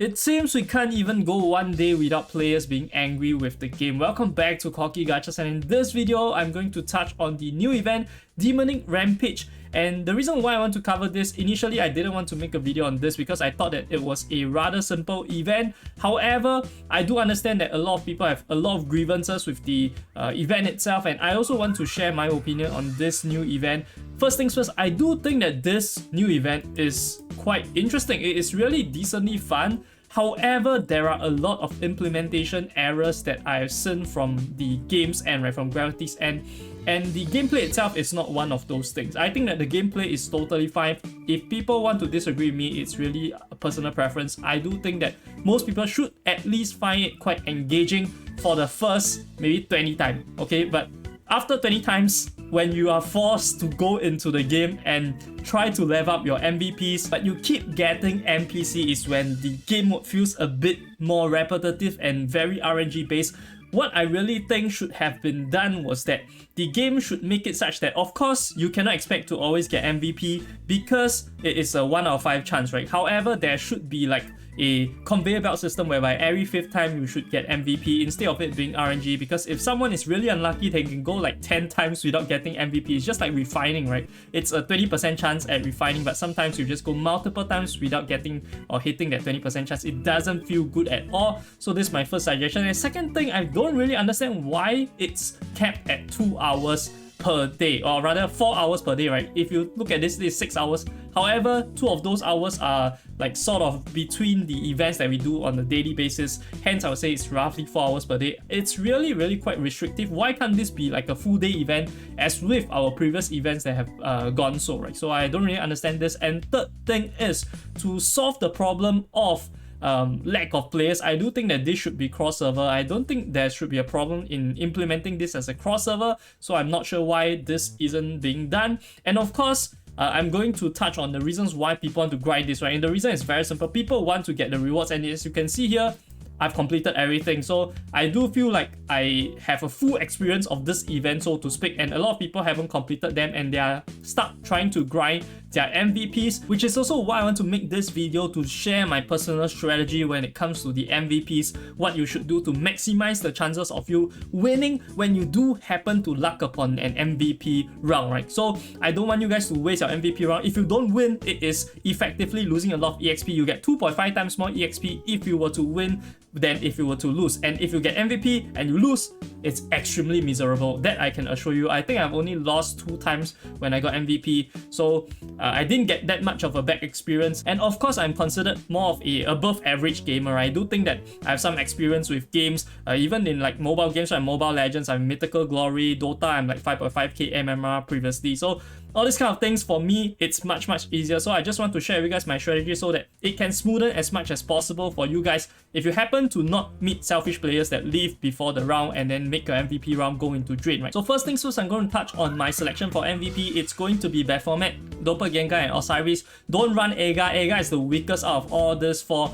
It seems we can't even go one day without players being angry with the game. Welcome back to Cocky Gachas, and in this video, I'm going to touch on the new event, Demonic Rampage. And the reason why I want to cover this, initially I didn't want to make a video on this because I thought that it was a rather simple event. However, I do understand that a lot of people have a lot of grievances with the event itself, and I also want to share my opinion on this new event. First things first, I do think that this new event is quite interesting. It is really decently fun. However, there are a lot of implementation errors that I have seen from the game's end, right, from Gravity's end. And the gameplay itself is not one of those things. I think that the gameplay is totally fine. If people want to disagree with me, it's really a personal preference. I do think that most people should at least find it quite engaging for the first maybe 20 times, okay? But after 20 times, when you are forced to go into the game and try to level up your MVPs, but you keep getting NPC, is when the game mode feels a bit more repetitive and very RNG based. What I really think should have been done was that the game should make it such that, of course, you cannot expect to always get MVP because it is a 1 out of 5 chance, right? However, there should be like a conveyor belt system whereby every 5th time you should get MVP instead of it being RNG, because if someone is really unlucky, they can go like 10 times without getting MVP. It's just like refining, right? It's a 20% chance at refining, but sometimes you just go multiple times without getting or hitting that 20% chance. It doesn't feel good at all. So this is my first suggestion. And second thing, I don't really understand why it's capped at 2 hours per day, or rather 4 hours per day, right? If you look at this, it's 6 hours. However, 2 of those hours are like sort of between the events that we do on a daily basis. Hence, I would say it's roughly 4 hours per day. It's really quite restrictive. Why can't this be like a full day event as with our previous events that have gone so, right? So I don't really understand this. And third thing is, to solve the problem of lack of players, I do think that this should be cross-server. I don't think there should be a problem in implementing this as a cross-server, so I'm not sure why this isn't being done. And of course, I'm going to touch on the reasons why people want to grind this, right? And the reason is very simple. People want to get the rewards, and as you can see here, I've completed everything. So I do feel like I have a full experience of this event, so to speak, and a lot of people haven't completed them and they are stuck trying to grind their MVPs, which is also why I want to make this video, to share my personal strategy when it comes to the MVPs, what you should do to maximize the chances of you winning when you do happen to luck upon an MVP round, right? So I don't want you guys to waste your MVP round. If you don't win, it is effectively losing a lot of EXP. You get 2.5 times more EXP if you were to win than if you were to lose. And if you get MVP and you lose, it's extremely miserable. That I can assure you. I think I've only lost 2 times when I got MVP. So I didn't get that much of a bad experience. And of course, I'm considered more of a above average gamer. I do think that I have some experience with games, even in like mobile games. I'm Mobile Legends, I'm Mythical Glory, Dota, I'm like 5.5k MMR previously. So all these kind of things, for me, it's much easier. So I just want to share with you guys my strategy so that it can smoothen as much as possible for you guys. If you happen to not meet selfish players that leave before the round and then make your MVP round go into drain, right? So first things first, I'm going to touch on my selection for MVP. It's going to be Baphomet, Doppelganger, and Osiris. Don't run Aegar. Aegar is the weakest out of all this 4.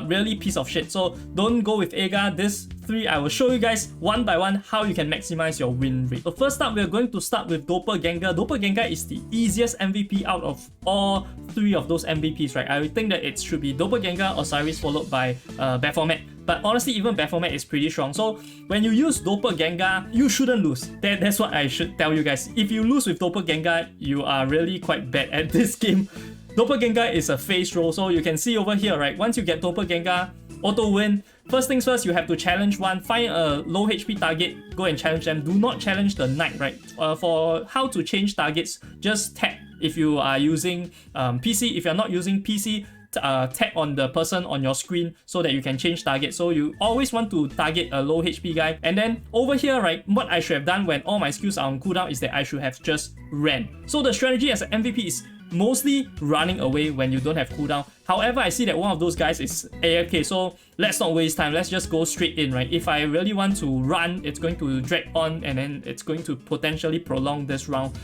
Really piece of shit. So don't go with Aegar. This 3, I will show you guys one by one how you can maximize your win rate. So first up, we're going to start with Doppelganger. Doppelganger is the easiest MVP out of all 3 of those MVPs, right? I would think that it should be Doppelganger, Osiris, followed by Baphomet. But honestly, even Baphomet is pretty strong. So when you use Doppelganger, you shouldn't lose. That's what I should tell you guys. If you lose with Doppelganger, you are really quite bad at this game. Doppelganger is a face roll, so you can see over here, right? Once you get Doppelganger, auto win. First things first, you have to challenge one. Find a low HP target, go and challenge them. Do not challenge the knight, right? For how to change targets, just tap if you are using PC. If you're not using PC, tap on the person on your screen so that you can change target. So you always want to target a low HP guy. And then over here, right, what I should have done when all my skills are on cooldown is that I should have just ran. So the strategy as an MVP is mostly running away when you don't have cooldown. However, I see that one of those guys is AFK, so let's not waste time. Let's just go straight in, right? If I really want to run, it's going to drag on and then it's going to potentially prolong this round,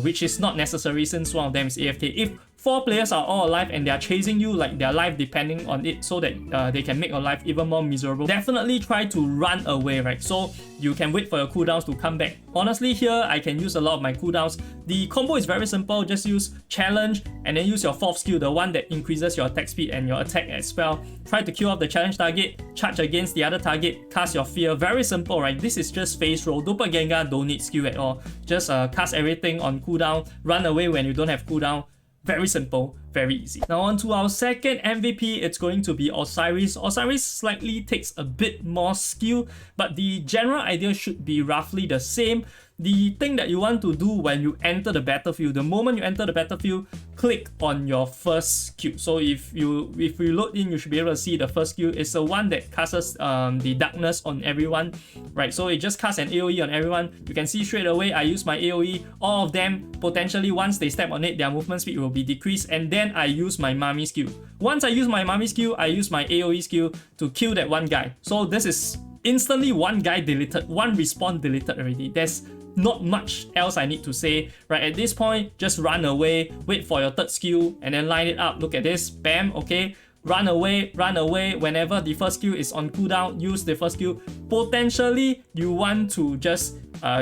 which is not necessary since one of them is AFK. If 4 players are all alive and they are chasing you like their life depending on it, so that they can make your life even more miserable, definitely try to run away, right? So you can wait for your cooldowns to come back. Honestly, here I can use a lot of my cooldowns. The combo is very simple. Just use challenge and then use your 4th skill, the one that increases your attack speed and your attack as well. Try to kill off the challenge target, charge against the other target, cast your fear. Very simple, right? This is just face roll. Doppelganger don't need skill at all. Just cast everything on cooldown, run away when you don't have cooldown. Very simple, very easy. Now on to our second MVP, it's going to be Osiris. Osiris slightly takes a bit more skill, but the general idea should be roughly the same. The thing that you want to do when you enter the battlefield, the moment you enter the battlefield, click on your first skill. So if you load in, you should be able to see the first skill is the one that casts the darkness on everyone, right? So it just casts an AoE on everyone. You can see straight away I use my AoE. All of them potentially, once they step on it, their movement speed will be decreased, and then I use my Mami skill. Once I use my Mami skill, I use my AoE skill to kill that one guy. So this is instantly one guy deleted, one respawn deleted already. There's not much else I need to say, right? At this point, just run away, wait for your 3rd skill, and then line it up. Look at this, bam, okay. Run away. Whenever the first skill is on cooldown, use the first skill. Potentially, you want to just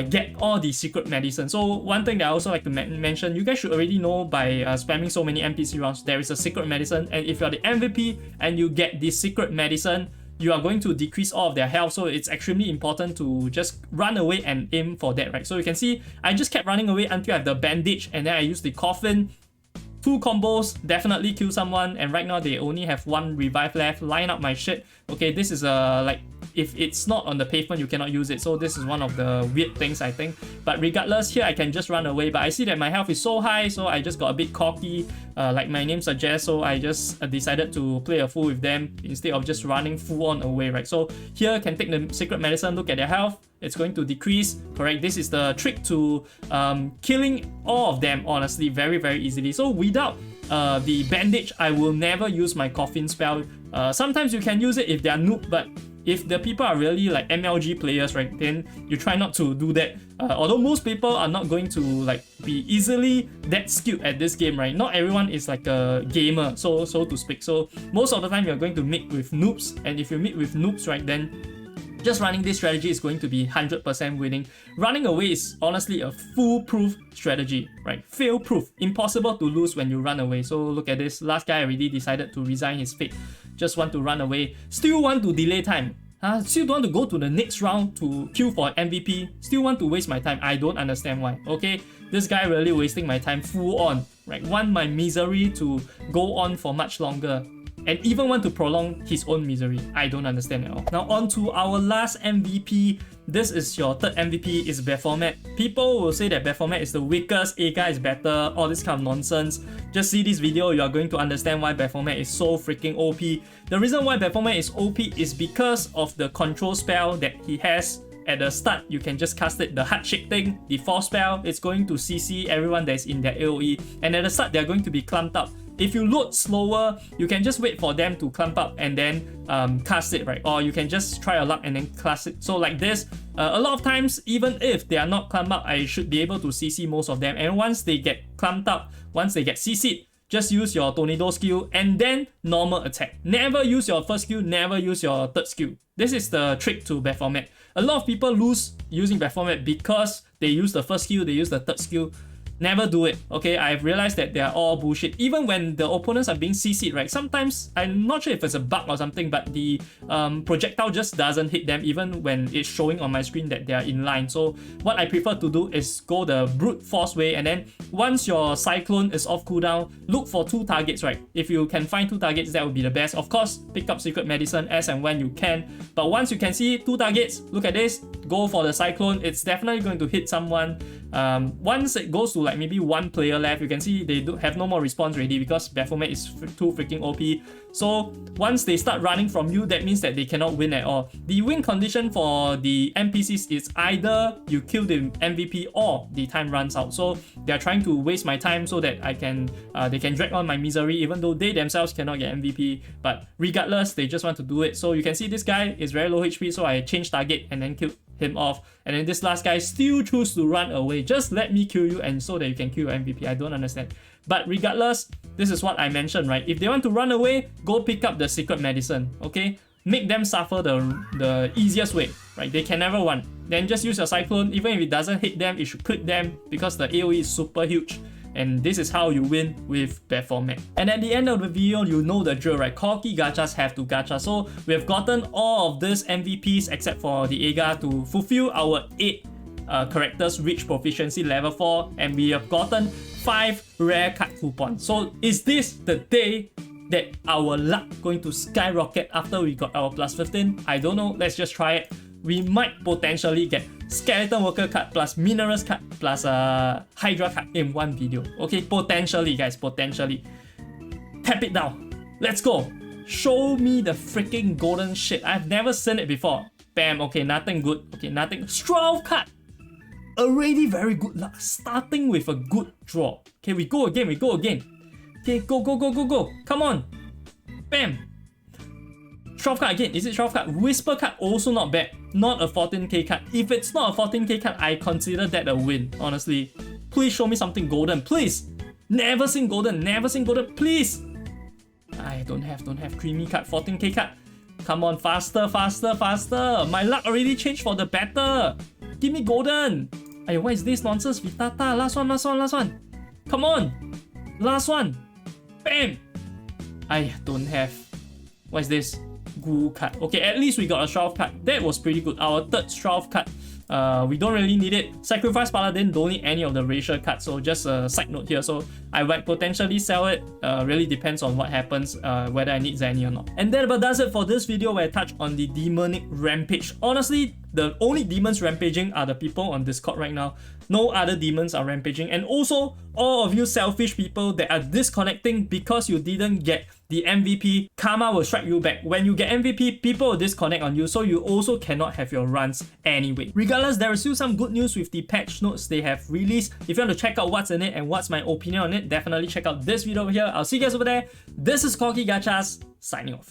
get all the secret medicine. So one thing that I also like to mention, you guys should already know by spamming so many NPC rounds, there is a secret medicine, and if you're the MVP and you get the secret medicine, you are going to decrease all of their health, so it's extremely important to just run away and aim for that, right? So you can see I just kept running away until I have the bandage, and then I use the coffin. 2 combos, definitely kill someone, and right now they only have 1 revive left. Line up my shit. Okay, this is like, if it's not on the pavement, you cannot use it. So this is one of the weird things, I think. But regardless, here I can just run away. But I see that my health is so high, so I just got a bit cocky, like my name suggests. So I just decided to play a fool with them instead of just running full on away, right? So here can take the secret medicine, look at their health. It's going to decrease, correct? This is the trick to killing all of them, honestly, very, very easily. So without the bandage, I will never use my coffin spell. Sometimes you can use it if they are noob, but if the people are really like MLG players, right, then you try not to do that. Although most people are not going to like be easily that skilled at this game, right? Not everyone is like a gamer, so to speak. So most of the time you're going to meet with noobs, and if you meet with noobs, right, then just running this strategy is going to be 100% winning. Running away is honestly a foolproof strategy, right? Fail-proof. Impossible to lose when you run away. So look at this. Last guy already decided to resign his fate. Just want to run away. Still want to delay time. Still don't want to go to the next round to queue for MVP. Still want to waste my time. I don't understand why. Okay, this guy really wasting my time full on, right? Want my misery to go on for much longer, and even want to prolong his own misery. I don't understand at all. Now on to our last MVP. This is your 3rd MVP, is Baphomet. People will say that Baphomet is the weakest, Ega is better, all this kind of nonsense. Just see this video, you are going to understand why Baphomet is so freaking OP. The reason why Baphomet is OP is because of the control spell that he has. At the start, you can just cast it, the heart shake thing, the force spell, it's going to CC everyone that's in their AoE, and at the start, they're going to be clumped up. If you load slower, you can just wait for them to clump up and then cast it, right? Or you can just try your luck and then cast it. So like this, a lot of times, even if they are not clumped up, I should be able to CC most of them. And once they get clumped up, once they get CC'd, just use your Tornado skill and then normal attack. Never use your first skill, never use your 3rd skill. This is the trick to Baphomet. A lot of people lose using Baphomet because they use the first skill, they use the 3rd skill. Never do it, okay? I've realized that they are all bullshit. Even when the opponents are being CC'd, right? Sometimes, I'm not sure if it's a bug or something, but the projectile just doesn't hit them even when it's showing on my screen that they are in line. So what I prefer to do is go the brute force way, and then once your Cyclone is off cooldown, look for 2 targets, right? If you can find 2 targets, that would be the best. Of course, pick up secret medicine as and when you can. But once you can see 2 targets, look at this, go for the Cyclone. It's definitely going to hit someone. Once it goes to like maybe 1 player left, you can see they have no more response already because Baphomet is too freaking OP. So once they start running from you, that means that they cannot win at all. The win condition for the NPCs is either you kill the MVP or the time runs out. So they are trying to waste my time so that I can they can drag on my misery, even though they themselves cannot get MVP. But regardless, they just want to do it. So you can see this guy is very low HP, so I changed target and then killed him off, and then this last guy still choose to run away. Just let me kill you and so that you can kill your MVP. I don't understand. But regardless, this is what I mentioned, right? If they want to run away, go pick up the secret medicine, okay? Make them suffer the easiest way, right? They can never run. Then just use your Cyclone. Even if it doesn't hit them, it should clip them because the AoE is super huge. And this is how you win with bad format. And at the end of the video, you know the drill, right? Corki gachas have to gacha. So we have gotten all of these MVPs except for the Ega to fulfill our 8 characters reach proficiency level 4, and we have gotten 5 rare card coupons. So is this the day that our luck going to skyrocket after we got our plus 15? I don't know, let's just try it. We might potentially get Skeleton Worker card plus Minerals card plus Hydra card in one video. Okay, potentially guys, potentially. Tap it down. Let's go. Show me the freaking golden shit. I've never seen it before. Bam, okay, nothing good. Okay, nothing. Straw card. Already very good luck. Starting with a good draw. Okay, we go again, we go again. Okay, go, go, go, go, go. Come on. Bam. Shroud card again. Is it Shroud card? Whisper card also not bad. Not a 14k card. If it's not a 14k card, I consider that a win, honestly. Please show me something golden, please. Never seen golden, never seen golden, please. I don't have creamy card, 14k card. Come on, faster, faster, faster. My luck already changed for the better. Give me golden. Hey, what is this nonsense? Vitata, last one, last one, last one. Come on. Last one. Bam. I don't have. What is this? Goo card. Okay, at least we got a Shroud card. That was pretty good. Our third Shroud card. We don't really need it. Sacrifice Paladin don't need any of the racial cards, so just a side note here. So I might potentially sell it. Really depends on what happens, whether I need Zanny or not. And that about does it for this video where I touch on the demonic rampage. Honestly, the only demons rampaging are the people on Discord right now. No other demons are rampaging. And also, all of you selfish people that are disconnecting because you didn't get the MVP, karma will strike you back. When you get MVP, people will disconnect on you, so you also cannot have your runs anyway. Regardless, there is still some good news with the patch notes they have released. If you want to check out what's in it and what's my opinion on it, definitely check out this video over here. I'll see you guys over there. This is Corki Gachas, signing off.